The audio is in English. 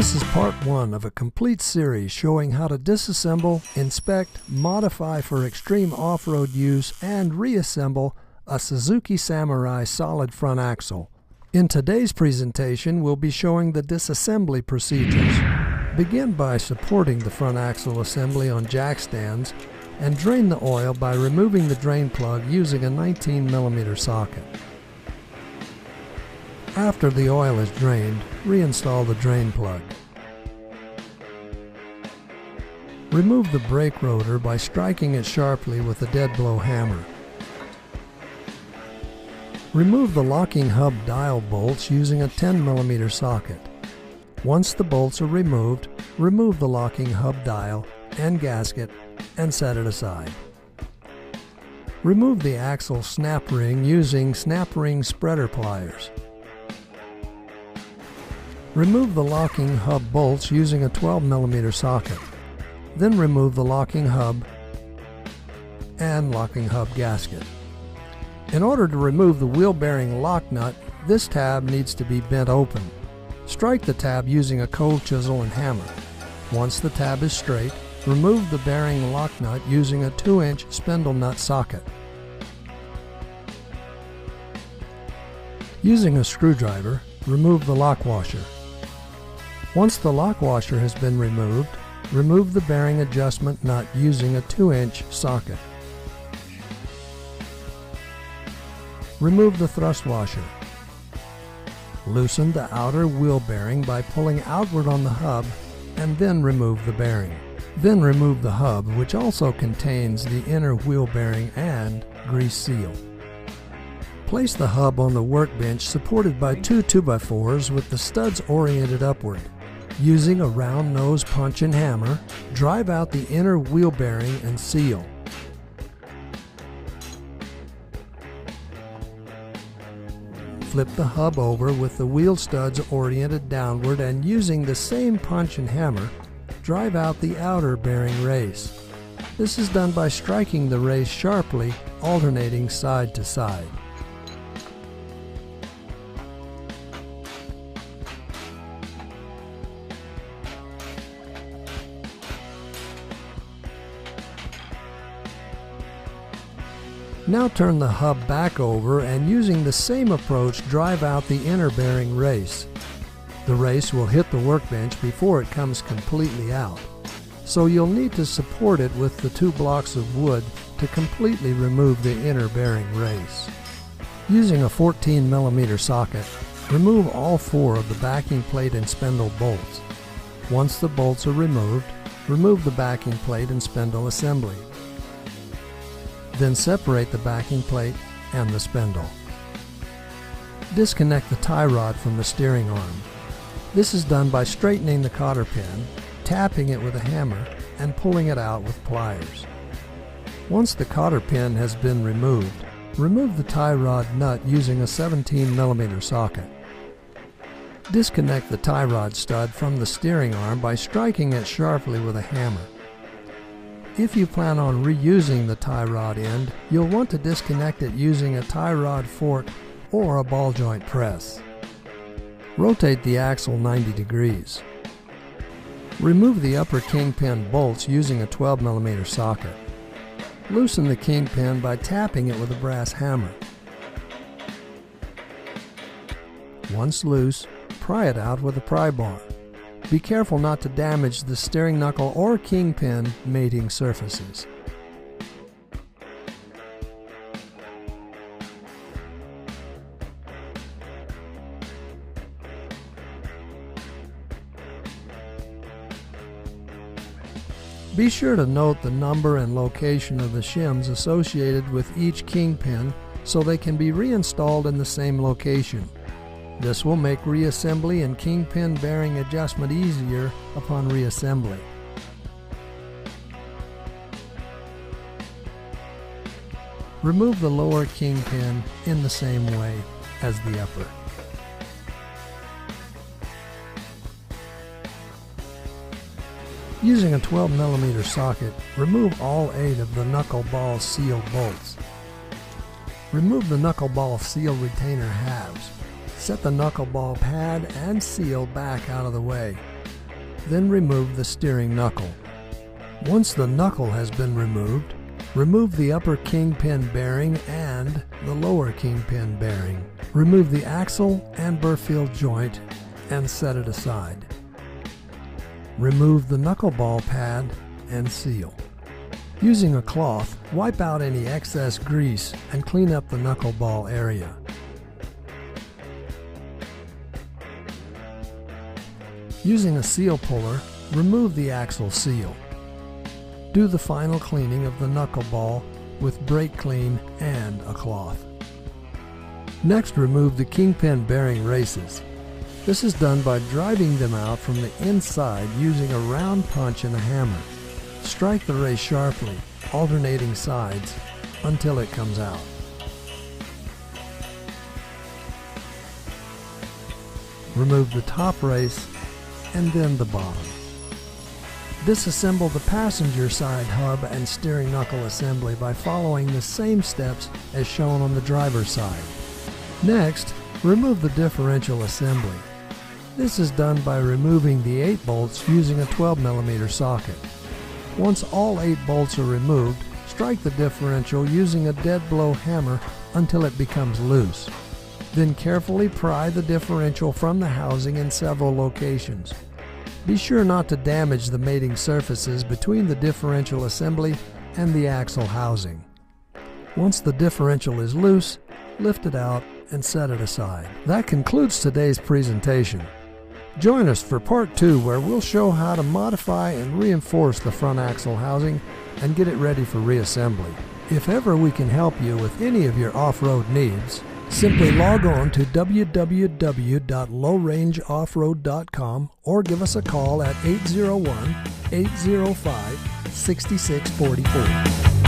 This is part 1 of a complete series showing how to disassemble, inspect, modify for extreme off-road use, and reassemble a Suzuki Samurai solid front axle. In today's presentation, we'll be showing the disassembly procedures. Begin by supporting the front axle assembly on jack stands and drain the oil by removing the drain plug using a 19mm socket. After the oil is drained, reinstall the drain plug. Remove the brake rotor by striking it sharply with a dead blow hammer. Remove the locking hub dial bolts using a 10mm socket. Once the bolts are removed, remove the locking hub dial and gasket and set it aside. Remove the axle snap ring using snap ring spreader pliers. Remove the locking hub bolts using a 12mm socket. Then remove the locking hub and locking hub gasket. In order to remove the wheel bearing lock nut, this tab needs to be bent open. Strike the tab using a cold chisel and hammer. Once the tab is straight, remove the bearing lock nut using a 2-inch spindle nut socket. Using a screwdriver, remove the lock washer. Once the lock washer has been removed, remove the bearing adjustment nut using a 2-inch socket. Remove the thrust washer. Loosen the outer wheel bearing by pulling outward on the hub and then remove the bearing. Then remove the hub, which also contains the inner wheel bearing and grease seal. Place the hub on the workbench supported by two 2x4s with the studs oriented upward. Using a round nose punch and hammer, drive out the inner wheel bearing and seal. Flip the hub over with the wheel studs oriented downward and using the same punch and hammer, drive out the outer bearing race. This is done by striking the race sharply, alternating side to side. Now turn the hub back over and using the same approach drive out the inner bearing race. The race will hit the workbench before it comes completely out, so you'll need to support it with the 2 blocks of wood to completely remove the inner bearing race. Using a 14mm socket, remove all 4 of the backing plate and spindle bolts. Once the bolts are removed, remove the backing plate and spindle assembly. Then separate the backing plate and the spindle. Disconnect the tie rod from the steering arm. This is done by straightening the cotter pin, tapping it with a hammer, and pulling it out with pliers. Once the cotter pin has been removed, remove the tie rod nut using a 17mm socket. Disconnect the tie rod stud from the steering arm by striking it sharply with a hammer. If you plan on reusing the tie rod end, you'll want to disconnect it using a tie rod fork or a ball joint press. Rotate the axle 90 degrees. Remove the upper kingpin bolts using a 12mm socket. Loosen the kingpin by tapping it with a brass hammer. Once loose, pry it out with a pry bar. Be careful not to damage the steering knuckle or kingpin mating surfaces. Be sure to note the number and location of the shims associated with each kingpin so they can be reinstalled in the same location. This will make reassembly and kingpin bearing adjustment easier upon reassembly. Remove the lower kingpin in the same way as the upper. Using a 12mm socket, remove all 8 of the knuckleball seal bolts. Remove the knuckleball seal retainer halves. Set the knuckleball pad and seal back out of the way. then remove the steering knuckle. Once the knuckle has been removed, remove the upper kingpin bearing and the lower kingpin bearing. Remove the axle and Burfield joint and set it aside. Remove the knuckleball pad and seal. Using a cloth, wipe out any excess grease and clean up the knuckleball area. Using a seal puller, remove the axle seal. Do the final cleaning of the knuckleball with brake clean and a cloth. Next, remove the kingpin bearing races. This is done by driving them out from the inside using a round punch and a hammer. Strike the race sharply, alternating sides, until it comes out. Remove the top race and then the bottom. Disassemble the passenger side hub and steering knuckle assembly by following the same steps as shown on the driver's side. Next, remove the differential assembly. This is done by removing the 8 bolts using a 12mm socket. Once all 8 bolts are removed, strike the differential using a dead blow hammer until it becomes loose. Then carefully pry the differential from the housing in several locations. Be sure not to damage the mating surfaces between the differential assembly and the axle housing. Once the differential is loose, lift it out and set it aside. That concludes today's presentation. Join us for part 2, where we'll show how to modify and reinforce the front axle housing and get it ready for reassembly. If ever we can help you with any of your off-road needs, simply log on to www.lowrangeoffroad.com or give us a call at 801-805-6644.